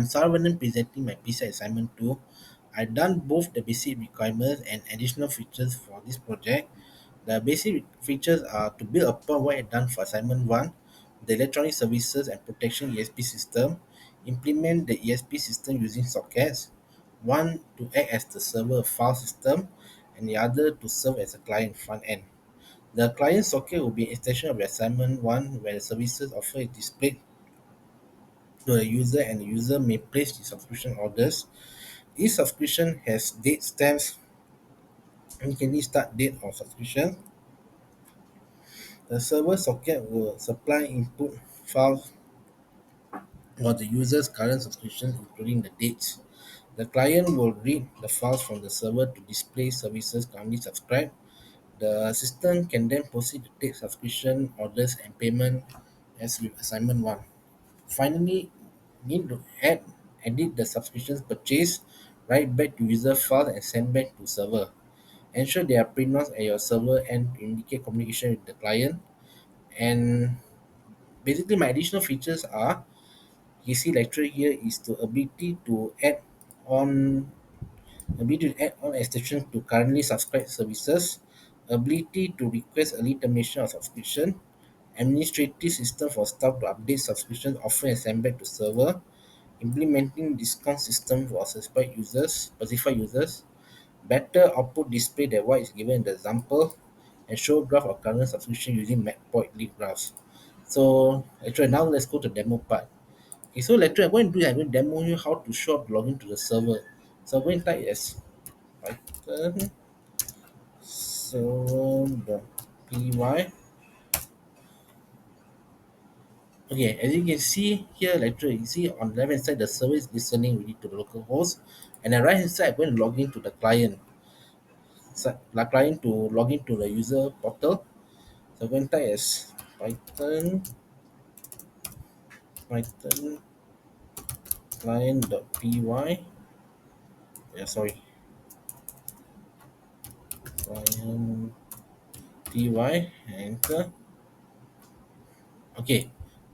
Saravanan presenting my PIS assignment 2. I've done both the basic requirements and additional features for this project. The basic features are to build upon what I've done for assignment 1, the electronic services and protection ESP system, implement the ESP system using sockets, one to act as the server file system, and the other to serve as a client front end. The client socket will be an extension of the assignment 1 where the services offer is displayed to the user and the user may place the subscription orders. Each subscription has date stamps and can start date of subscription. The server socket will supply input files for the user's current subscription, including the dates. The client will read the files from the server to display services currently subscribed. The system can then proceed to take subscription orders and payment as with assignment 1. Finally, need to edit the subscriptions purchase, write back to user file and send back to server. Ensure there are printouts at your server and to indicate communication with the client. And basically my additional features are you see lecture here is the on ability to add on extension to currently subscribed services, ability to request early termination of subscription, administrative system for staff to update subscriptions offer and send back to server, implementing discount system for specified users, better output display than what is given in the example, and show graph of current subscription using matplotlib graphs. So actually now let's go to demo part. Okay, so lecture I'm going to demo you how to show up login to the server. So I'm going to type as Python server.py. Okay, as you can see here, lecture, you see on the left hand side the server is listening really to the local host, and the right hand side I'm going to log in to the client. So the client to log in to the user portal. So I'm going to type as Python client.py. Yeah, sorry, client py, enter. Okay,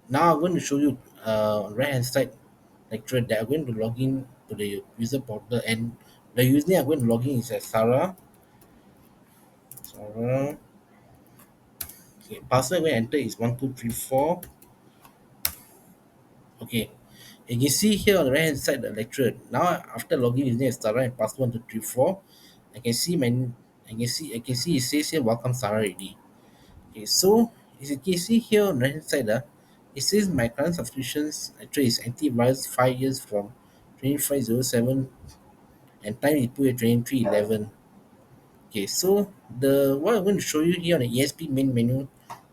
now I'm going to show you on right hand side lecture that I'm going to log in to the user portal, and the username I'm going to log in is as Sarah. Okay, password I'm going to enter is 1234. Okay, you can see here on the right hand side the lecture. Now after logging username is Sarah and password 1234, I can see my I can see it says here welcome Sarah already. Okay, so as you can see here on the right hand side, it says my current subscriptions actually is antivirus 5 years from 2507 and time is put at 2311. Okay, so the what I'm going to show you here on the ESP main menu,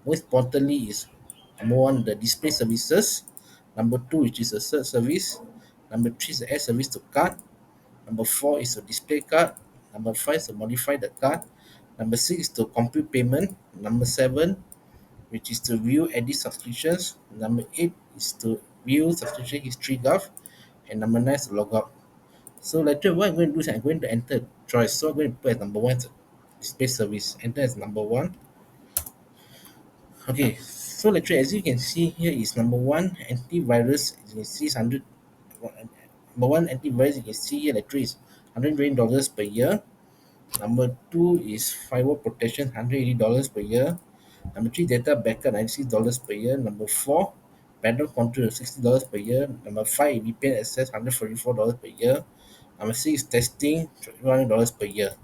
most importantly is number one, the display services, number two, which is a search service, number three is the add service to cart, number four is to display card, number five is to modify the card, number six is to compute payment, number seven, which is to view edit subscriptions, number eight is to view subscription history graph, and number nine is to log out. So later what I'm going to do is I'm going to enter choice. So I'm going to put as number one as display service. Enter as number one. Okay. So later as you can see here is number one antivirus. You can see is 100. Number one antivirus you can see here later is $120 per year. Number two is firewall protection $180 per year. Number three data backup $96 per year. Number four background control $60 per year. Number five VPN access $144 per year. Number six testing $200 per year.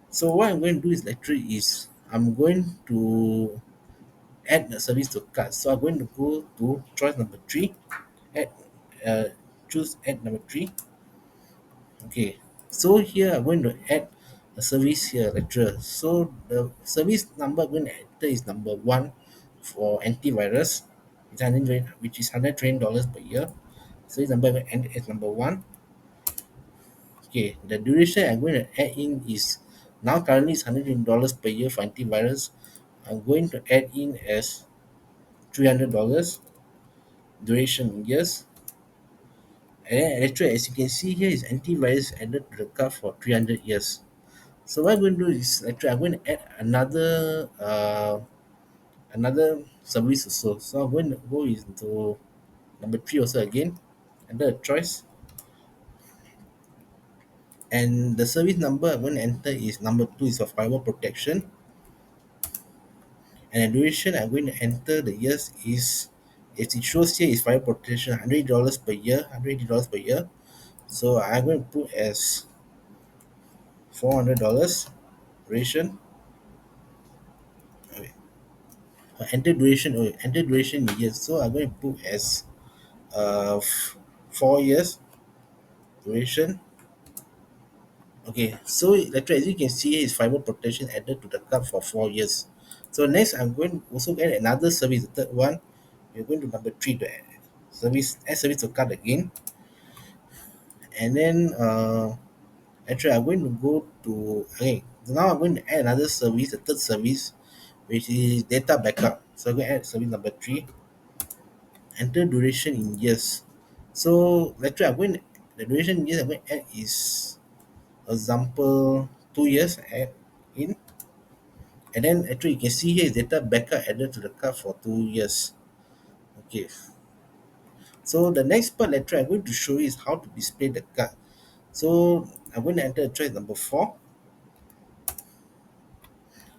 So what I'm going to do is actually is I'm going to add the service to cart. So I'm going to go to choice number three, add uh, choose add number three. Okay, so here I'm going to add a service here lecturer. So the service number I'm going to enter is number one for antivirus, which is $120 per year. So this number I'm going to enter as number one. Okay, the duration I'm going to add in is now currently is $100 per year for antivirus. I'm going to add in as $300 duration in years. And then actually, as you can see here, is antivirus added to the card for 300 years. So what I'm going to do is actually I'm going to add another service also. So I'm going to go into number three also again, enter a choice, and the service number I'm going to enter is number two is for fiber protection, and the duration I'm going to enter the years is, as it shows here, is fiber protection $100 per year, $180 per year. So I'm going to put as $400 duration. Okay. Enter duration in years. So I'm going to put as 4 years duration. Okay, so later as you can see is fiber protection added to the card for 4 years. So next I'm going to also get another service, the third one. We're going to number three, to add service to card again. And then actually I'm going to go to, okay, now I'm going to add another service, the third service, which is data backup. So I'm going to add service number three, enter duration in years. So later I'm going to, the duration in years I'm going to add is example 2 years add in. And then actually you can see here is data backup added to the card for 2 years. Okay. So the next part later I'm going to show you is how to display the card. So I'm going to enter choice number four.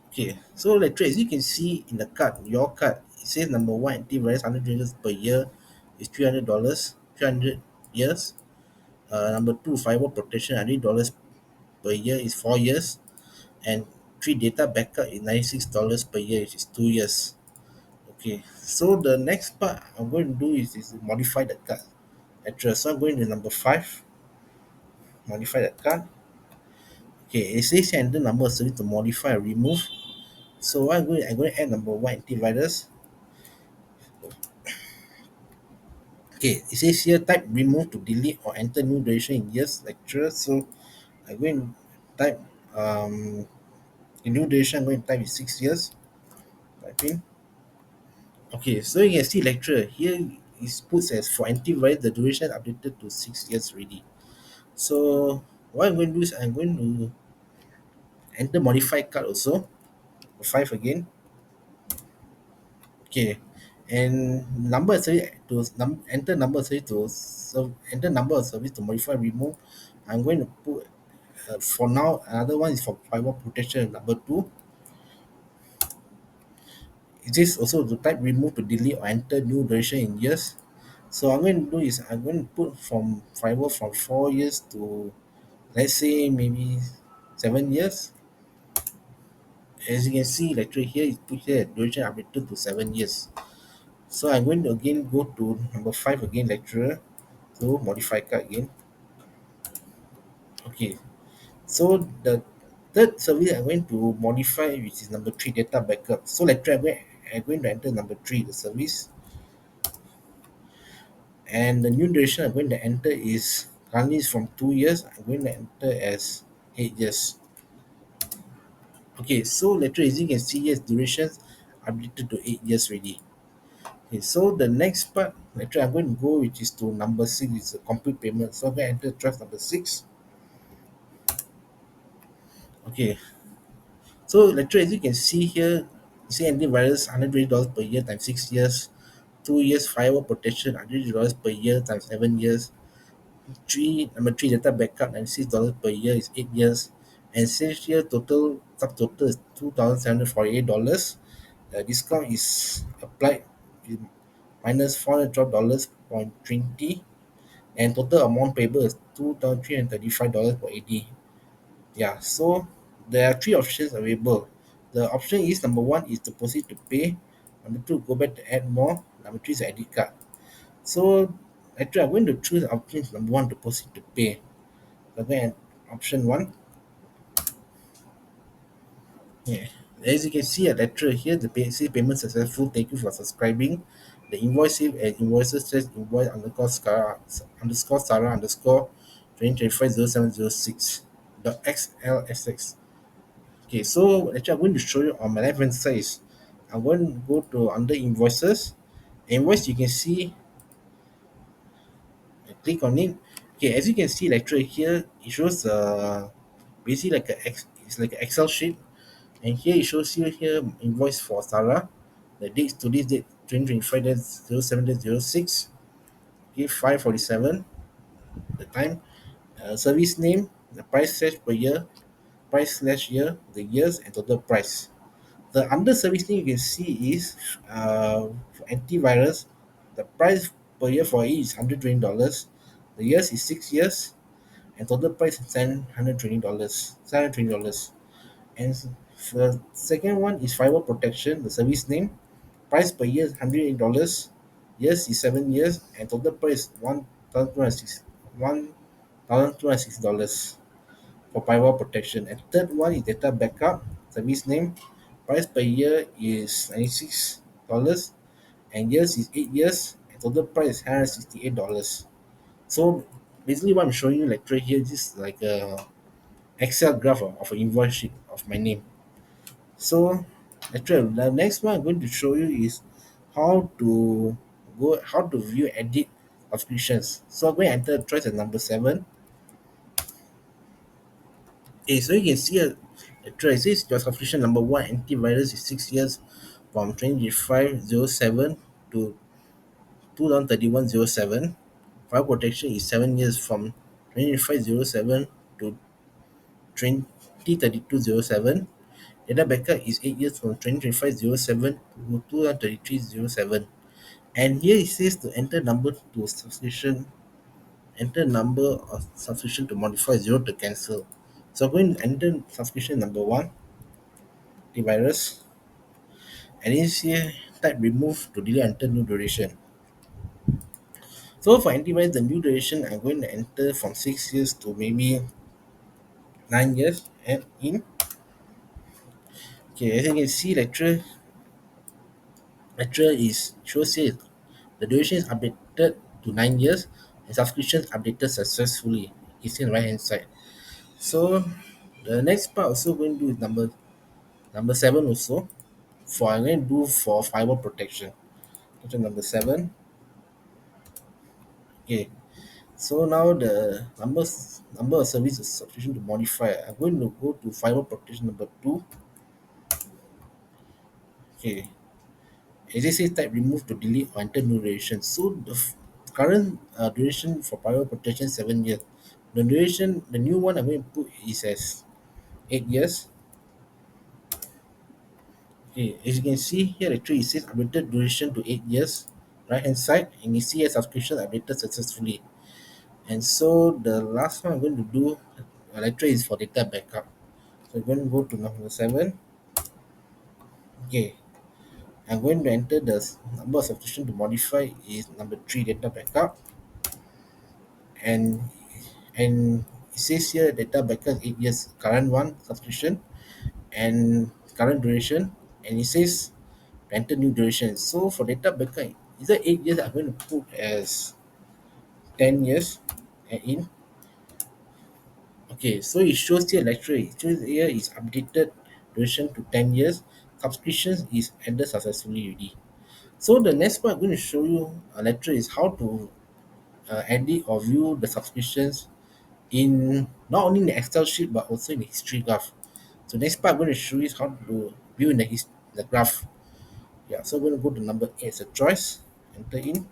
Okay. So later as you can see in the card, your card, it says number one antivirus $100 per year is $300, 300 years. Number two, fiber protection $100 per year is 4 years, and three data backup is $96 per year, which is 2 years. Okay, so the next part I'm going to do is to modify the card address. So I'm going to number five, modify the card. Okay, it says here enter number of service to modify or remove. So I'm going to add number one antivirus. Okay, it says here type remove to delete or enter new duration in years lecture. So I'm going to type the new duration I'm going to type is 6 years. Type in. Okay, so you can see lecture here is puts as for antivirus the duration updated to 6 years already. So what I'm going to do is I'm going to enter modify card also, five again. Okay, and number of service to enter number of service to enter number of service to modify remove. I'm going to put for now another one is for fiber protection number two. It is also to type remove to delete or enter new duration in years. So I'm going to do is I'm going to put from fiber from 4 years to, let's say, maybe 7 years. As you can see lecture here is put here duration updated to 7 years. So I'm going to again go to number five again, lecturer, to modify card again. Okay, so the third service I'm going to modify, which is number three, data backup. So lecturer I'm going to enter number three, the service, and the new duration I'm going to enter is currently is from 2 years. I'm going to enter as 8 years. Okay, so later as you can see here, durations updated to 8 years already. Okay, so the next part later I'm going to go, which is to number six, is a complete payment. So I'm going to enter trust number six. Okay, so later as you can see here, you see antivirus $120 per year times 6 years, 2 years firewall protection $100 per year times 7 years, number three data backup $96 per year is 8 years, and sales year total subtotal is $2,748. The discount is applied with minus $412.20, and total amount payable is $2,335 per AD. Yeah, so there are three options available. The option is number one is to proceed to pay, number two go back to add more, number three is ID card. So actually I'm going to choose option number one to proceed to pay. So I'm going to option one. Yeah. As you can see at letter here, the say payment successful. Thank you for subscribing. The invoice save as invoices says invoice underscore Sarah underscore 2025 dot XLSX. Okay, so actually I'm going to show you on my left hand side is I'm going to go to under invoices. Invoice you can see, I click on it. Okay, as you can see lecture here, it shows basically like it's like an Excel sheet. And here it shows you here invoice for Sarah. The dates to this date 2025 07 06. Okay, 547. the time, service name, the price slash per year, price slash year, the years, and total price. The under service name you can see is for antivirus, the price per year for it is $120. The years is 6 years, and total price is $720. $720. And the second one is fiber protection, the service name. Price per year is $108. Years is 7 years, and total price $1,260 for fiber protection. And third one is data backup, service name. Price per year is $96, and years is 8 years, and total price is $168. So basically, what I'm showing you like right here, this is like a Excel graph of an invoice sheet of my name. So actually, the next one I'm going to show you is how to view edit subscriptions. So I'm going to enter choice at number 7. Okay, so you can see a choice is your subscription number 1 antivirus is 6 years from 25/07 to 2031/07. File protection is 7 years from 25/07 to 2032/07. Data backup is 8 years from 2025/07 to 2033/07. And here it says to enter number to subscription, enter number of subscription to modify, 0 to cancel. So I'm going to enter subscription number 1, the virus, and it's here type remove to delete enter new duration. So for antivirus, the new duration I'm going to enter from 6 years to maybe 9 years and in. Okay, as you can see, lecture is shows here the duration is updated to 9 years and subscriptions updated successfully. It's in the right hand side. So the next part also going to do is number 7 also. For I'm going to do for fiber protection. Okay, number 7. Okay. So now the number of services subscription to modify. I'm going to go to fiber protection number 2. Okay. As I say, type remove to delete or enter new duration. So the current duration for fiber protection 7 years. The duration, the new one I'm going to put is as 8 years. Okay, as you can see here, actually it says updated duration to 8 years, right hand side, and you see a subscription updated successfully. And so the last one I'm going to do actually is for data backup. So I'm going to go to number 7. Okay, I'm going to enter the number of subscription to modify is number 3, data backup, and it says here data backup 8 years, current one subscription and current duration, and it says enter new duration. So for data backup, is that 8 years? I'm going to put as 10 years and in. Okay, so it shows here lecture. It shows here is updated duration to 10 years. Subscriptions is ended successfully already. So the next part I'm going to show you a lecture is how to edit or view the subscriptions in not only in the Excel sheet but also in the history graph. So next part I'm going to show you is how to view in the graph. Yeah, so we're going to go to number 8 as a choice. Enter in.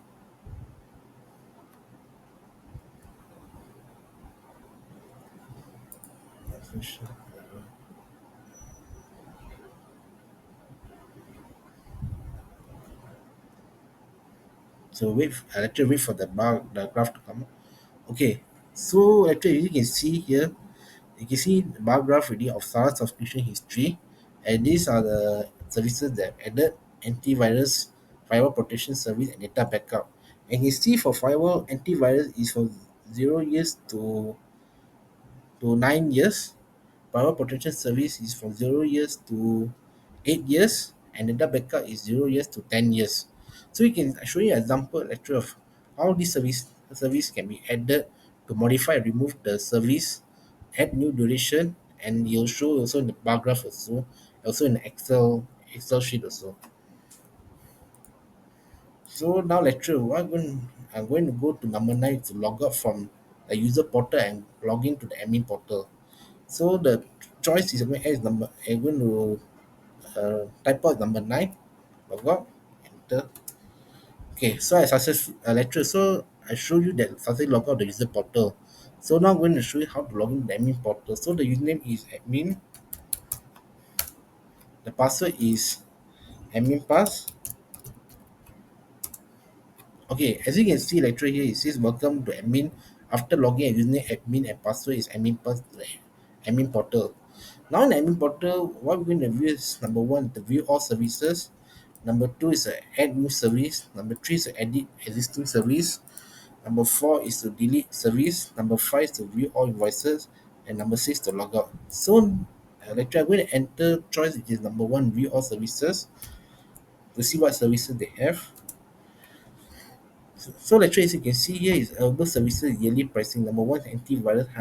So actually wait for the graph to come up. Okay, so actually you can see here, you can see the bar graph already of SARS subscription history, and these are the services that added: antivirus, firewall protection service, and data backup. And you see for firewall, antivirus is from 0 years to 9 years. Firewall protection service is from 0 years to 8 years, and data backup is 0 years to 10 years. So you can show you an example lecture of how this service can be added to modify and remove the service, add new duration, and you'll show also in the bar graph also in the Excel sheet also. So now lecture, I'm going to go to number 9 to log out from the user portal and log in to the admin portal. So the choice is I'm going to type out number 9, log out, enter. Okay, so I success lecture. So I showed you that successfully log out the user portal. So now I'm going to show you how to log in the admin portal. So the username is admin, the password is admin pass. Okay, as you can see lecture here, it says welcome to admin. After logging a username admin and password is admin pass to the admin portal. Now in the admin portal, what we're going to view is number one, the view all services. Number two is add new service. Number three is edit existing service. Number four is to delete service. Number five is to view all invoices. And number six to log out. So lecture, I'm going to enter choice which is number one, view all services to see what services they have. So lecture, as you can see here is available services yearly pricing. Number one is antivirus,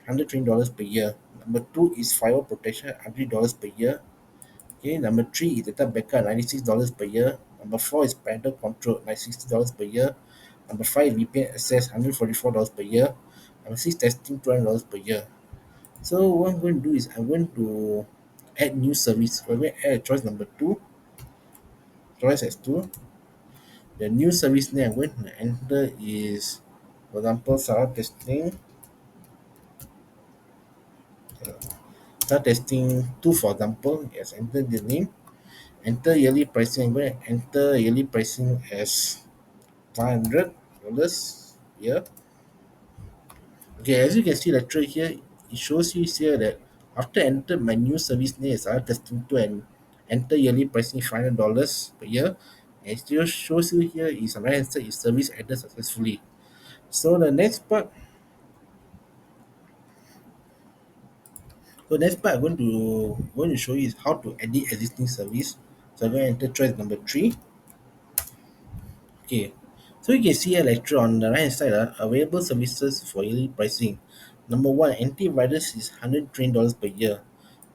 $120 per year. Number two is firewall protection, $100 per year. Okay, number three is data backup, $96 per year. Number four is parental control, $960 per year. Number five, VPN access, $144 per year. Number six, testing, $200 per year. So what I'm going to do is I'm going to add new service. So I'm going to add choice number two, choice as two. The new service name I'm going to enter is, for example, Sarah testing, Sarah testing 2, for example. Yes, enter the name. Enter yearly pricing. I'm going to enter yearly pricing as $500 here. Okay, as you can see lecture here, it shows you here that after enter my new service name is testing to and enter yearly pricing $500 per year. And it still shows you here is on the right hand side is service added successfully. So the next part, I'm going to show you is how to edit existing service. So I'm going to enter choice number three. Okay, so you can see a lecture on the right hand side, available services for yearly pricing. Number one, antivirus is $120 per year.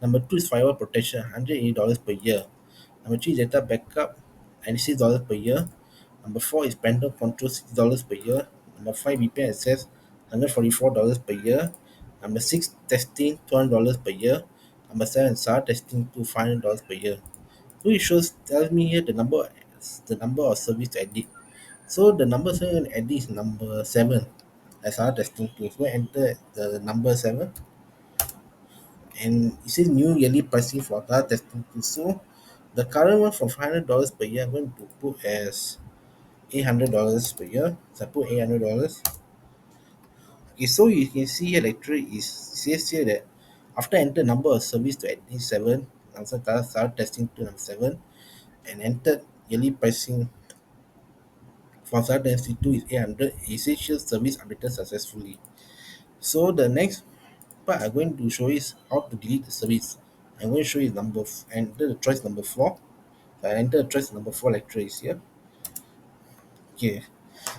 Number two is firewall protection, $180 per year. Number three is data backup, $96 per year. Number four is parental control, $60 per year. Number five, VPN access, $144 per year. Number six, testing, $200 per year. Number seven, SAR testing, to $500 per year. So it shows tells me here the number of service to edit. So the number seven at is number seven as our testing tool. So enter the number seven and it says new yearly pricing for our testing tool. So the current one for $500 per year, I'm going to put as $800 per year. So I put $800. Okay, so you can see here lecture is says here that after enter number of service to at seven, answer start testing to number seven and entered yearly pricing for start testing two is 800. Essential service updated successfully. So the next part I'm going to show is how to delete the service. I'm going to show you enter the choice number four. So I enter the choice number four lecture is here. Okay.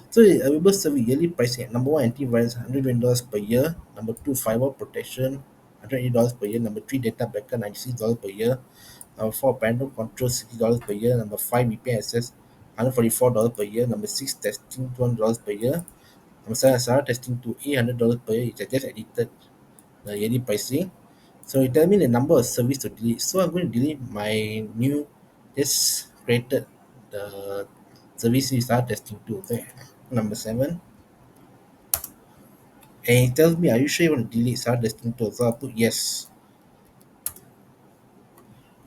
So the available service yearly pricing at number one antivirus $120 per year. Number two firewall protection $180 per year. Number three data backup $96 per year. Number four parental control $60 per year. Number five VPN access $144 per year. Number six testing $200 per year. Number seven SARA testing to $800 per year. Which I just edited the yearly pricing. So it tell me the number of service to delete. So I'm going to delete my new just created the service we start testing to. So number seven. And it tells me, are you sure you want to delete start testing to? So I put yes.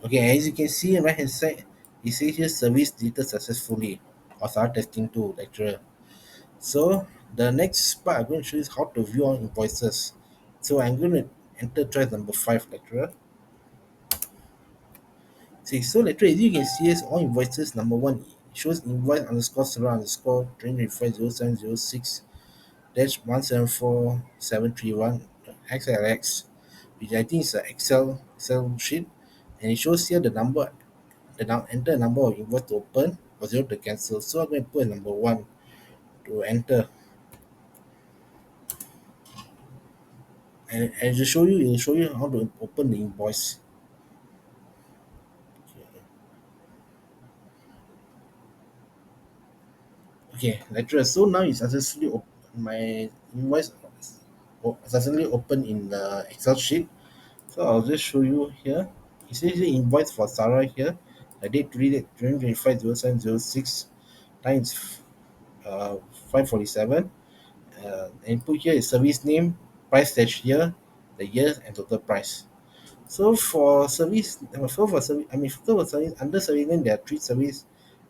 Okay, as you can see on right hand side, it says here service deleted successfully or start testing to lecturer. So the next part I'm going to show you is how to view all invoices. So I'm going to enter choice number five lecturer. See, so later as you can see as all invoices number one shows invoice underscore server underscore 2025 dash 174731 XLX, which I think is an Excel sheet, and it shows here the number enter the number of invoice to open or zero to cancel. So I'm going to put number one to enter, and it will show you how to open the invoice. Okay, lecturer. So now it's successfully my invoice successfully open in the Excel sheet. So I'll just show you here. It says the invoice for Sarah here. The date today date 2025 0706 times 547. And put here is service name, price dash year, the year and total price. So for service, for service, for service under service name, there are three service: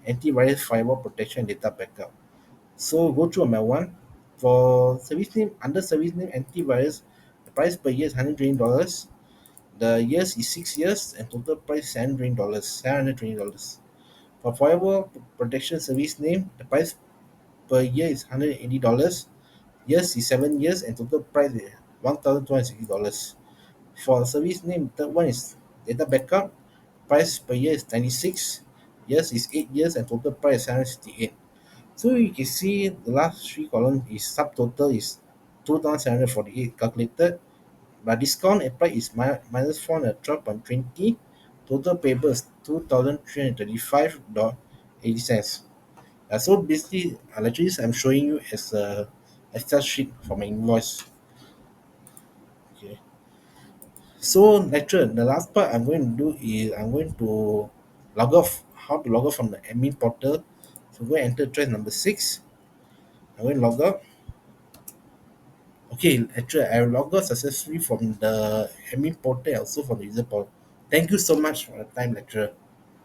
antivirus, firewall protection, and data backup. So go through on my one. For service name, under service name antivirus, the price per year is $120. The years is 6 years and total price is $720. $720. For firewall protection service name, the price per year is $180. Years is 7 years and total price is $1,260. For service name, third one is data backup. Price per year is 96. Years is 8 years and total price is 768. So you can see the last three columns is subtotal is 2,748 calculated. But discount applied is minus 412.20. Total payable is 2,335.80 cents. So basically, actually, I'm showing you as a Excel sheet for my invoice. Okay. So lecture, the last part I'm going to do is I'm going to log off. How to log off from the admin portal. So go and enter trace number 6. I'm going to log out. Okay, actually, I logged out successfully from the admin portal and also from the user portal. Thank you so much for the time, lecturer.